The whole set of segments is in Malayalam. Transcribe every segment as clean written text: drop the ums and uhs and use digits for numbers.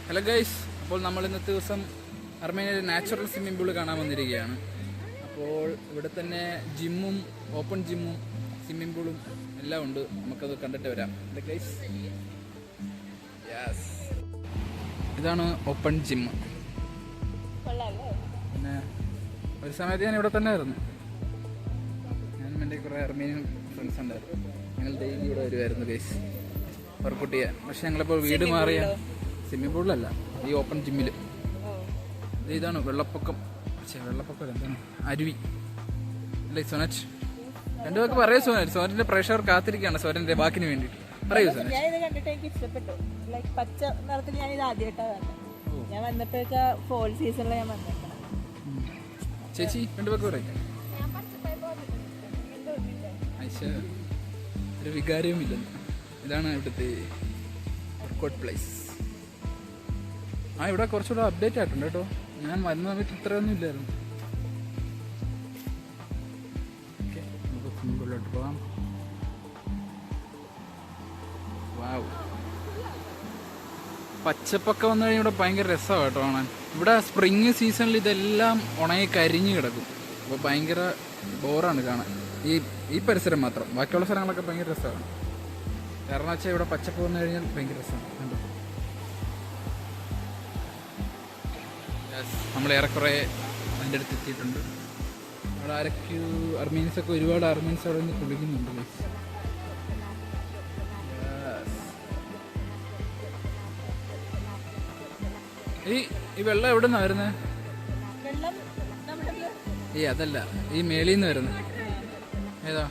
ഹലോ ഗൈസ്, അപ്പോൾ നമ്മൾ ഇന്നത്തെ ദിവസം അർമേനിയയിലെ നാച്ചുറൽ സ്വിമ്മിംഗ് പൂൾ കാണാൻ വന്നിരിക്കുകയാണ്. അപ്പോൾ ഇവിടെ തന്നെ ജിമ്മും ഓപ്പൺ ജിമ്മും സ്വിമ്മിംഗ് പൂളും എല്ലാം ഉണ്ട്. നമുക്കത് കണ്ടിട്ട് വരാം. ഹലോ ഗൈസ്, യെസ്, ഇതാണ് ഓപ്പൺ ജിം. പിന്നെ ഒരു സമയത്ത് ഞാൻ ഇവിടെ തന്നെ ആയിരുന്നു. ഞാനും എൻ്റെ കുറേ അർമേനിയൻ ഫ്രണ്ട്സ് ഉണ്ടായിരുന്നു. ഞങ്ങൾ ഡെയിലി ഇവിടെ വരുമായിരുന്നു ഗൈസ് വർക്കൗട്ട് ചെയ്യാൻ. പക്ഷെ ഞങ്ങളിപ്പോൾ വീട് മാറിയ സ്വിമ്മിംഗ് പൂളിലല്ല, ഈ ഓപ്പൺ ജിമ്മിൽ. ഇതാണ് വെള്ളപ്പൊക്കം. വെള്ളപ്പൊക്കം എന്താണ്, അരുവി അല്ലേ സോനറ്റ്? രണ്ടു പേർക്ക് പറയൂ സോനറ്റ്. സോനറ്റിന്റെ പ്രേക്ഷകർ കാത്തിരിക്കുകയാണ് സോനറ്റിന്റെ വാക്കിന് വേണ്ടിയിട്ട്. പറയൂ സോനറ്റ്. ഞാൻ ഇത് കണ്ടിട്ട് എനിക്ക് ഇഷ്ടപ്പെട്ടു. ലൈക്ക് പച്ച നിറത്തിൽ ഞാൻ ഇത് ആദ്യമായിട്ടാണ് കണ്ടത്. ഞാൻ വന്നപ്പോഴൊക്കെ ഫോൾ സീസണിൽ ഞാൻ വന്നേക്കണം. ചേച്ചി രണ്ടു പേർക്ക് പറയും. ഒരു വികാരവും ഇല്ലെന്ന്. ഇതാണ് ഇവിടുത്തെ വർക്കൗട്ട് പ്ലേസ്. ഇവിടെ കുറച്ചുകൂടെ അപ്ഡേറ്റ് ആയിട്ടുണ്ട് കേട്ടോ. ഞാൻ വരുന്ന സമയത്ത് ഇത്രയൊന്നും ഇല്ലായിരുന്നു. ഓക്കെ, നമുക്ക് സിമ്പിളായിട്ട് പോകാം. വാവ്, പച്ചപ്പൊക്കെ വന്നു കഴിഞ്ഞാൽ ഇവിടെ ഭയങ്കര രസമാണ് കേട്ടോ കാണാൻ. ഇവിടെ സ്പ്രിങ് സീസണിൽ ഇതെല്ലാം ഉണങ്ങി കരിഞ്ഞ് കിടക്കും. അപ്പോൾ ഭയങ്കര ബോറാണ് കാണാൻ ഈ പരിസരം മാത്രം. ബാക്കിയുള്ള സ്ഥലങ്ങളൊക്കെ ഭയങ്കര രസമാണ്. കാരണം വെച്ചാൽ ഇവിടെ പച്ചപ്പ് വന്നു കഴിഞ്ഞാൽ ഭയങ്കര രസമാണ്. കണ്ടോ, നമ്മൾ ഏറെക്കുറെ അതിൻ്റെ അടുത്ത് എത്തിയിട്ടുണ്ട്. അവിടെ അർമീൻസൊക്കെ ഒരുപാട് അർമീൻസ് അവിടെ നിന്ന് കുളിക്കുന്നുണ്ട്. ഈ വെള്ളം എവിടെ നിന്നാണ് വരുന്നത്? അതല്ല, ഈ മേളിൽ നിന്ന് വരുന്നത്. ഏതാ?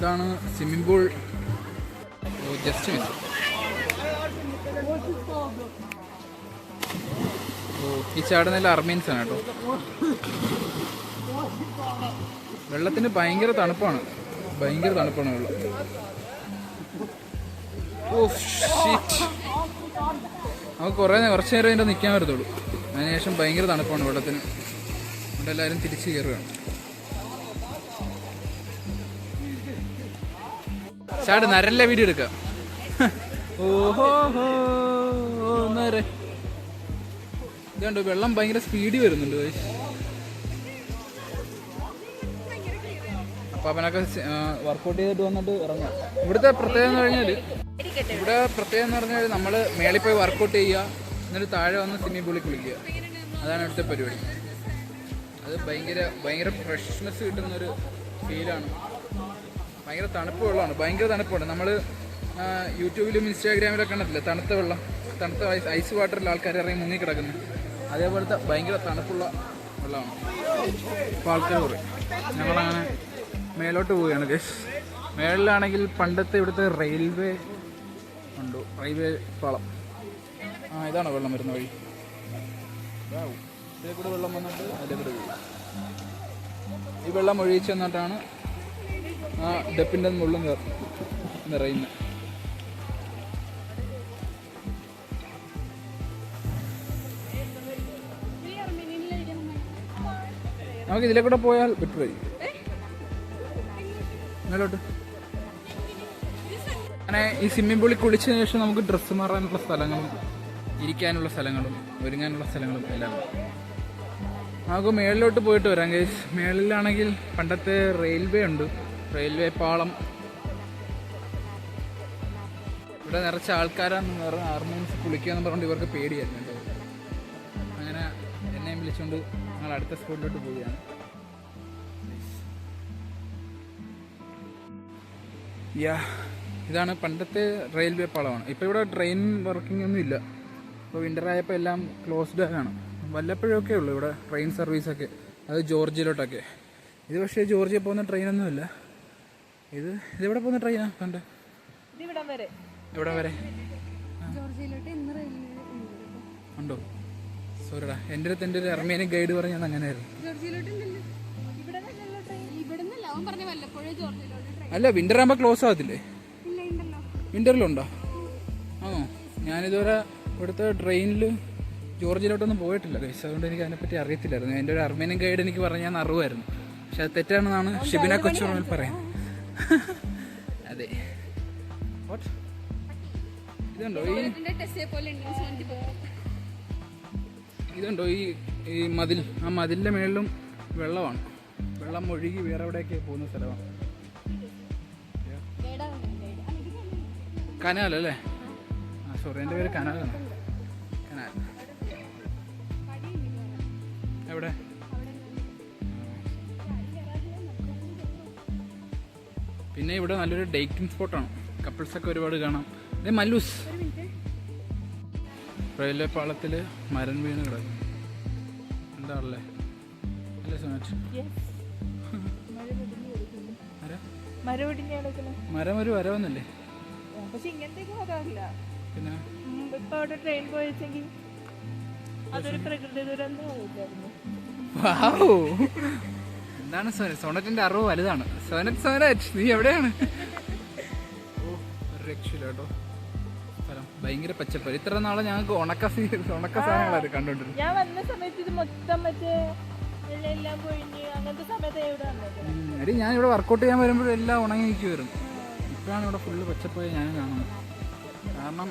ഇതാണ് സ്വിമ്മിംഗ് പൂൾ. Just miss. ഈ ചാടുന്നതിൽ അർമീൻസ് ആണ് കേട്ടോ. വെള്ളത്തിന് ഭയങ്കര തണുപ്പാണ് വെള്ളം. നമുക്ക് കുറച്ച് നേരം അതിൻ്റെ നിൽക്കാൻ പറ്റത്തുള്ളൂ. അതിനുശേഷം ഭയങ്കര തണുപ്പാണ് വെള്ളത്തിന്. അവിടെ എല്ലാവരും തിരിച്ച് കയറുകയാണ്. ചാട്, നരല്ല വീഡിയോ എടുക്കാം. ഓഹോ നേരെ ഇതുണ്ട്. വെള്ളം ഭയങ്കര സ്പീഡിൽ വരുന്നുണ്ട്. അപ്പം അവനൊക്കെ വർക്കൗട്ട് ചെയ്തിട്ട് വന്നിട്ട് ഇറങ്ങാം. ഇവിടുത്തെ പ്രത്യേകത എന്ന് പറഞ്ഞാൽ നമ്മൾ മേളിൽ പോയി വർക്കൗട്ട് ചെയ്യുക, എന്നിട്ട് താഴെ വന്ന് സ്വിമ്മിംഗ് പൂളിൽ കുളിക്കുക. അതാണ് ഇവിടുത്തെ പരിപാടി. അത് ഭയങ്കര ഫ്രഷ്നെസ് കിട്ടുന്നൊരു ഫീലാണ്. ഭയങ്കര തണുപ്പ് വെള്ളമാണ്. ഭയങ്കര തണുപ്പാണ്. നമ്മൾ യൂട്യൂബിലും ഇൻസ്റ്റാഗ്രാമിലൊക്കെ കണ്ടിട്ടില്ലേ തണുത്ത ഐസ് വാട്ടറിൽ ആൾക്കാർ ഇറങ്ങി മുങ്ങിക്കിടക്കുന്നത്? അതേപോലത്തെ ഭയങ്കര തണുപ്പുള്ള വെള്ളമാണ്. അപ്പോൾ ആൾക്കാർ പറയും. ഞങ്ങളങ്ങനെ മേലോട്ട് പോവുകയാണ് ഗൈസ്. മേളിലാണെങ്കിൽ പണ്ടത്തെ ഇവിടുത്തെ റെയിൽവേ പാളം. ഇതാണ് വെള്ളം വരുന്ന വഴി. ഇതിൽ കൂടെ വെള്ളം വന്നിട്ട് അതിലെ കൂടെ പോകും. ഈ വെള്ളം ഒഴിച്ച് വന്നിട്ടാണ് ഡെപ്പിൻ്റെ മുള്ളും നിറയുന്നത്. നമുക്ക് ഇതിലെ കൂടെ പോയാൽ ബെറ്റർ ആയിരിക്കും. മേലോട്ട് അങ്ങനെ ഈ സ്വിമ്മിംഗ് പൂളിൽ കുളിച്ചതിന് ശേഷം നമുക്ക് ഡ്രസ്സ് മാറാനുള്ള സ്ഥലങ്ങളും ഇരിക്കാനുള്ള സ്ഥലങ്ങളും ഒരുങ്ങാനുള്ള സ്ഥലങ്ങളും എല്ലാം നമുക്ക് മേളിലോട്ട് പോയിട്ട് വരാം ഗൈസ്. മേളിലാണെങ്കിൽ പണ്ടത്തെ റെയിൽവേ പാളം. ഇവിടെ നിറച്ച ആൾക്കാരാന്ന് പറഞ്ഞ ആർമീൻസ് കുളിക്കുകയെന്ന് പറഞ്ഞുകൊണ്ട് ഇവർക്ക് പേടിയായിരുന്നു കേട്ടോ. അങ്ങനെ എന്നെയും വിളിച്ചുകൊണ്ട് ഞങ്ങൾ അടുത്ത സ്പോട്ടിലോട്ട് പോവുകയാണ്. ഇതാണ് പണ്ടത്തെ റെയിൽവേ പാളമാണ്. ഇപ്പോൾ ഇവിടെ ട്രെയിൻ വർക്കിംഗ് ഒന്നും ഇല്ല. ഇപ്പോൾ വിൻ്ററായപ്പോൾ എല്ലാം ക്ലോസ്ഡ് ആണ്. വല്ലപ്പോഴൊക്കെ ഉള്ളൂ ഇവിടെ ട്രെയിൻ സർവീസൊക്കെ, അത് ജോർജിയയിലോട്ടൊക്കെ. ഇത് പക്ഷേ ജോർജിയ പോകുന്ന ട്രെയിനൊന്നുമില്ല. ഇതെവിടെ പോകുന്ന ട്രെയിനാണ്? കണ്ടേ, എവിടെ വരെ ഉണ്ടോ? സോറിടാ, എൻ്റെ ഒരു അർമേനിയൻ ഗൈഡ് പറഞ്ഞത് അങ്ങനെയായിരുന്നു. അല്ല, വിൻ്റർ ആകുമ്പോൾ ക്ലോസ് ആകത്തില്ലേ? വിൻ്ററിലുണ്ടോ? ആണോ? ഞാനിതുവരെ ഇവിടുത്തെ ട്രെയിനിൽ ജോർജിയയിലോട്ടൊന്നും പോയിട്ടില്ല ഗൈസ്, അതുകൊണ്ട് എനിക്ക് അതിനെപ്പറ്റി അറിയത്തില്ലായിരുന്നു. എൻ്റെ ഒരു അർമേനിയൻ ഗൈഡ് എനിക്ക് പറഞ്ഞാൽ അറിവായിരുന്നു, പക്ഷെ അത് തെറ്റാണെന്നാണ് ഷിബിന കൊച്ചുറോണിൽ പറയുന്നത്. അതെ. ഇതുണ്ടോ ഈ മതിൽ, ആ മതിലിൻ്റെ മേളിലും വെള്ളമാണ്. വെള്ളം ഒഴുകി വേറെ എവിടെയൊക്കെ പോകുന്ന സ്ഥലമാണ്. കനാലല്ലേ? ആ സോറി, എൻ്റെ പേര് കനാലാണ്. കനാൽ എവിടെ? പിന്നെ ഇവിടെ നല്ലൊരു ഡേറ്റിംഗ് സ്പോട്ടാണ്, കപ്പിൾസൊക്കെ ഒരുപാട് കാണാം. ഇതേ മല്ലൂസ് റെയിൽവേ പാളത്തിൽ മരം വീണ് കിടക്കും. എന്താണല്ലേ അല്ലേ സോനറ്റ്? മരം ഒരു വരവെന്നല്ലേ? പക്ഷെ ഇങ്ങനത്തേക്ക് വരാറില്ല. പിന്നെ ഇപ്പൊ അവിടെ ട്രെയിൻ പോയെങ്കിൽ അതൊരു പ്രകൃതി ദുരന്തമായിരുന്നു. എന്താണ് സോനറ്റിന്റെ അറിവ് വലുതാണ്. സോനറ്റ് നീ എവിടെയാണ്? ഒരു രക്ഷയില്ല കേട്ടോ. സ്ഥലം ഭയങ്കര പച്ചപ്പര. ഇത്ര നാളെ ഞങ്ങൾക്ക് ഉണക്ക സാധനങ്ങളാണ് കണ്ടോണ്ടിരുന്നത്. ഞാൻ വന്ന സമയത്ത് ഇത് മൊത്തം മറ്റേ എല്ലാം പൊഴിഞ്ഞ് അങ്ങനത്തെ സമയത്ത് എവിടെ വന്നത്. എടി ഞാൻ ഇവിടെ വർക്കൗട്ട് ചെയ്യാൻ വരുമ്പോഴും എല്ലാം ഉണങ്ങി നിൽക്കുമായിരുന്നു. ഇപ്പോഴാണ് ഇവിടെ ഫുള്ള് പച്ചപ്പായി ഞാൻ കാണുന്നത്. കാരണം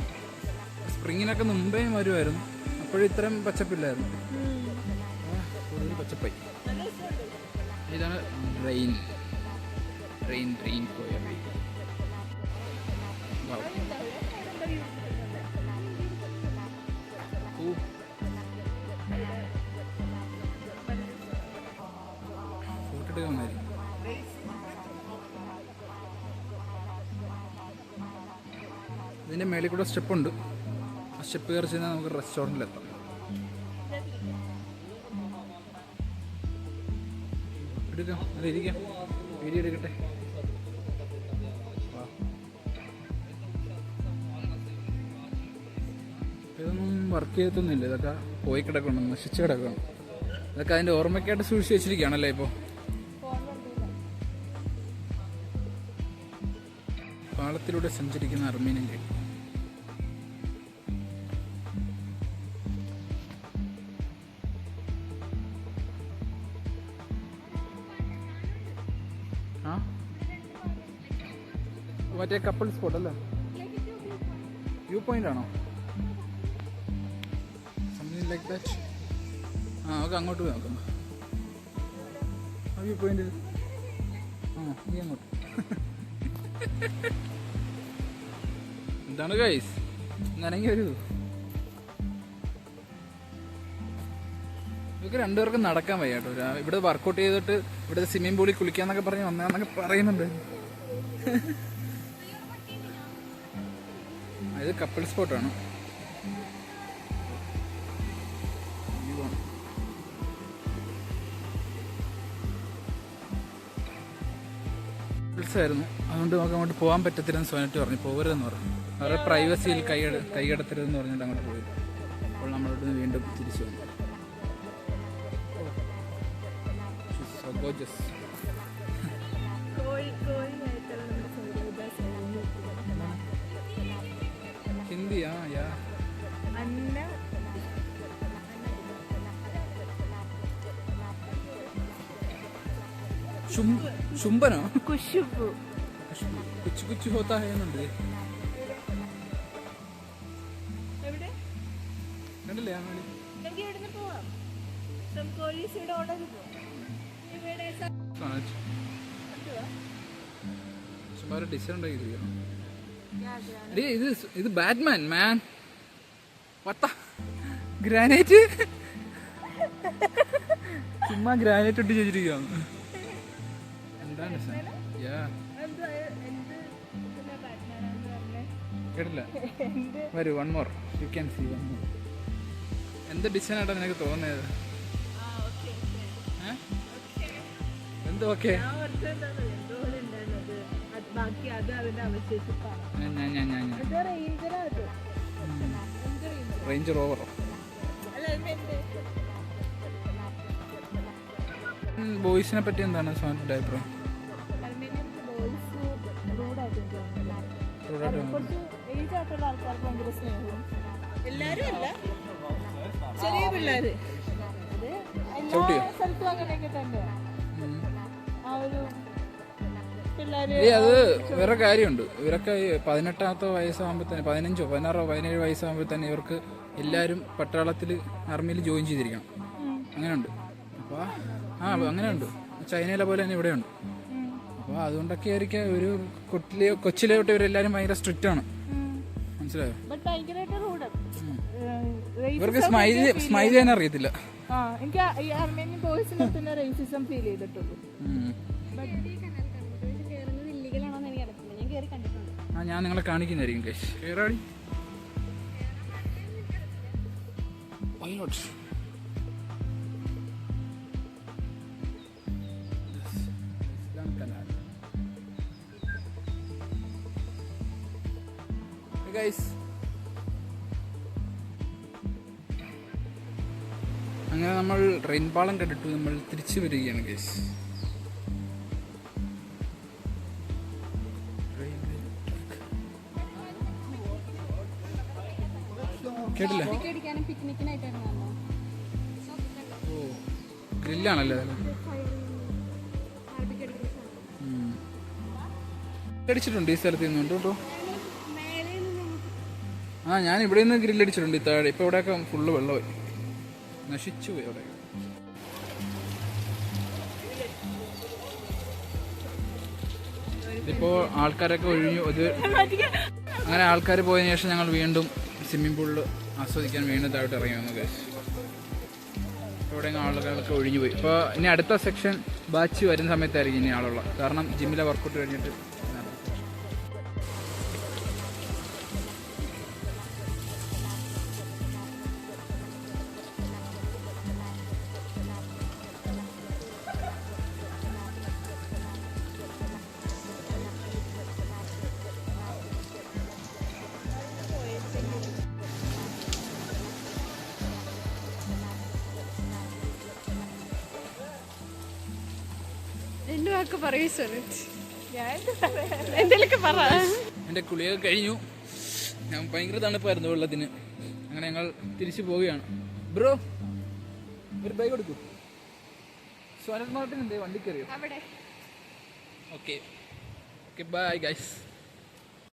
സ്പ്രിങ്ങിനൊക്കെ മുമ്പേ വരുമായിരുന്നു, അപ്പോഴും ഇത്രയും പച്ചപ്പില്ലായിരുന്നു. കൂടുതൽ പച്ചപ്പായി. ഇതാണ് റെയിൻ പോയ ഫോട്ടോ വന്നായിരിക്കും. ഇതിൻ്റെ മേളിൽ കൂടെ സ്റ്റെപ്പുണ്ട്. ആ സ്റ്റെപ്പ് കയറി ചെന്നാൽ നമുക്ക് റെസ്റ്റോറൻറ്റിലെത്താം. എടുക്കാം, അല്ല ഇരിക്കാം, വീഡിയോ എടുക്കട്ടെ. ഇതൊന്നും വർക്ക് ചെയ്യത്തൊന്നുമില്ല, ഇതൊക്കെ പോയി കിടക്കണം, നശിച്ച് കിടക്കണം. ഇതൊക്കെ അതിൻ്റെ ഓർമ്മയ്ക്കായിട്ട് സൂക്ഷിച്ച് വെച്ചിരിക്കുകയാണല്ലേ ഇപ്പോൾ. പാളത്തിലൂടെ സഞ്ചരിക്കുന്ന അർമീനിയൻ ഗൈഡ്. ആ മറ്റേ കപ്പിൾ സ്പോട്ട് അല്ലേ? വ്യൂ പോയിന്റ് ആണോ? Something like that. ആ നമുക്ക് അങ്ങോട്ട് പോയി നോക്കാം. ആ വ്യൂ പോയിന്റ്. ആ നീ അങ്ങോട്ട്. എന്താണ് ഗൈസ്, നനങ്ങി വരൂ. ഇവർക്ക് രണ്ടുപേർക്കും നടക്കാൻ വയ്യ കേട്ടോ. ഇവിടെ വർക്കൗട്ട് ചെയ്തിട്ട് ഇവിടെ സ്വിമ്മിംഗ് പൂളിൽ കുളിക്കാന്നൊക്കെ പറഞ്ഞ് വന്നതെന്നൊക്കെ പറയുന്നുണ്ട്. ഇത് കപ്പിൾ സ്പോട്ടാണ്. ആയിരുന്നു, അതുകൊണ്ട് നമുക്ക് അങ്ങോട്ട് പോകാൻ പറ്റത്തില്ലെന്ന് സോനറ്റ് പറഞ്ഞു. പോകരുതെന്ന് പറഞ്ഞു. അവരുടെ പ്രൈവസിയിൽ കൈകടത്തരുതെന്ന് പറഞ്ഞിട്ട് അങ്ങോട്ട് പോയി. അപ്പോൾ നമ്മളോട് വീണ്ടും തിരിച്ചു വന്നു. ഹിന്ദിയാ? യാ. ചുംബനോ? കുശുബു കുച്ചു കുച്ചു ഹോത്താ എന്നുണ്ട്. കണ്ടില്ലേ? ചുമ്മാ ഡിസൈൻ ഉണ്ടാക്കിയിരിക്കണം. ഇത് ബാറ്റ്മാൻ മാൻ. ഗ്രാനൈറ്റ്, ചുമ്മാ ഗ്രാനൈറ്റ് ഇട്ട് ചോദിച്ചിരിക്കുകയാണ്. എന്താണ് കേട്ടില്ല? വരൂ, one more you can see one more. എന്ത് ഡിസൈൻ ആയിട്ടാ നിനക്ക് തോന്നിയത്? എന്ത് ഓക്കെ? റേഞ്ച് റോവറോ? ബോയ്സിനെ പറ്റി എന്താണ് സോനറ്റിന്റെ അഭിപ്രായം? എല്ലാരും അല്ല, ചെറിയ പിള്ളേര് അത് എല്ലാ സ്ഥലത്തും അങ്ങനെയൊക്കെ തന്നെ. ആ ഒരു പിള്ളേര് അത് വേറെ കാര്യമുണ്ട്. ഇവരൊക്കെ 18ാമത്തെ വയസ്സാകുമ്പോൾ തന്നെ 15, 16, 17 വയസ്സാകുമ്പോൾ തന്നെ ഇവർക്ക് എല്ലാവരും പട്ടാളത്തിൽ ആർമിയിൽ ജോയിൻ ചെയ്തിരിക്കണം. അങ്ങനെയുണ്ട്. അപ്പോൾ അങ്ങനെയുണ്ട്. ചൈനയിലെ പോലെ തന്നെ ഇവിടെയുണ്ട്. അപ്പോൾ അതുകൊണ്ടൊക്കെ ആയിരിക്കും ഒരു കൊച്ചിലെ തൊട്ട് ഇവരെല്ലാവരും ഭയങ്കര സ്ട്രിക്റ്റ് ആണ്. മനസ്സിലായോ? ഇവർക്ക് സ്മൈൽ ചെയ്യാൻ അറിയത്തില്ല. എനിക്ക് ഈ അർമേനിയൻ ബോയ്സിനെ തന്നെ റേസിസം ഫീൽ ചെയ്തിട്ടുള്ളൂ. ഞാൻ നിങ്ങളെ കാണിക്കുന്നതായിരിക്കും കേസ്. കേറാടി. അങ്ങനെ നമ്മൾ ട്രെയിൻ പാളം കണ്ടിട്ട് നമ്മൾ തിരിച്ചു വരികയാണ് ഗൈസ്. കേട്ടില്ല? ഓ, ഗ്രില്ലാണല്ലേ? അടിച്ചിട്ടുണ്ട് ഈ സ്ഥലത്ത് നിന്നുണ്ട് കേട്ടോ. ഞാൻ ഇവിടെ നിന്ന് ഗ്രില്ലടിച്ചിട്ടുണ്ട് ഈ താഴെ. ഇപ്പൊ ഇവിടെയൊക്കെ ഫുള്ള് വെള്ളമായി, നശിച്ചു പോയി അവിടെ. ഇതിപ്പോ ആൾക്കാരൊക്കെ ഒഴിഞ്ഞു. അങ്ങനെ ആൾക്കാർ പോയതിനു ശേഷം ഞങ്ങൾ വീണ്ടും സ്വിമ്മിംഗ് പൂളിൽ ആസ്വദിക്കാൻ വീണ്ടും താഴോട്ട് ഇറങ്ങി വന്നു ഗൈസ്. ഇവിടെ ആളുകളൊക്കെ ഒഴിഞ്ഞു പോയി. ഇപ്പോൾ ഇനി അടുത്ത സെക്ഷൻ ബാച്ച് വരുന്ന സമയത്തായിരിക്കും ഇനി ആളുള്ള. കാരണം ജിമ്മിലെ വർക്കൗട്ട് കഴിഞ്ഞിട്ട് എൻ്റെ കുളിയൊക്കെ കഴിഞ്ഞു. ഞാൻ ഭയങ്കര തണുപ്പായിരുന്നു വെള്ളത്തിന്. അങ്ങനെ ഞങ്ങൾ തിരിച്ചു പോവുകയാണ്. ബ്രോ ഒരു ബൈ കൊടുക്കൂ. സോനൽ മാർട്ടിൻ എന്തേ വണ്ടി കയറിയോ? Okay bye guys.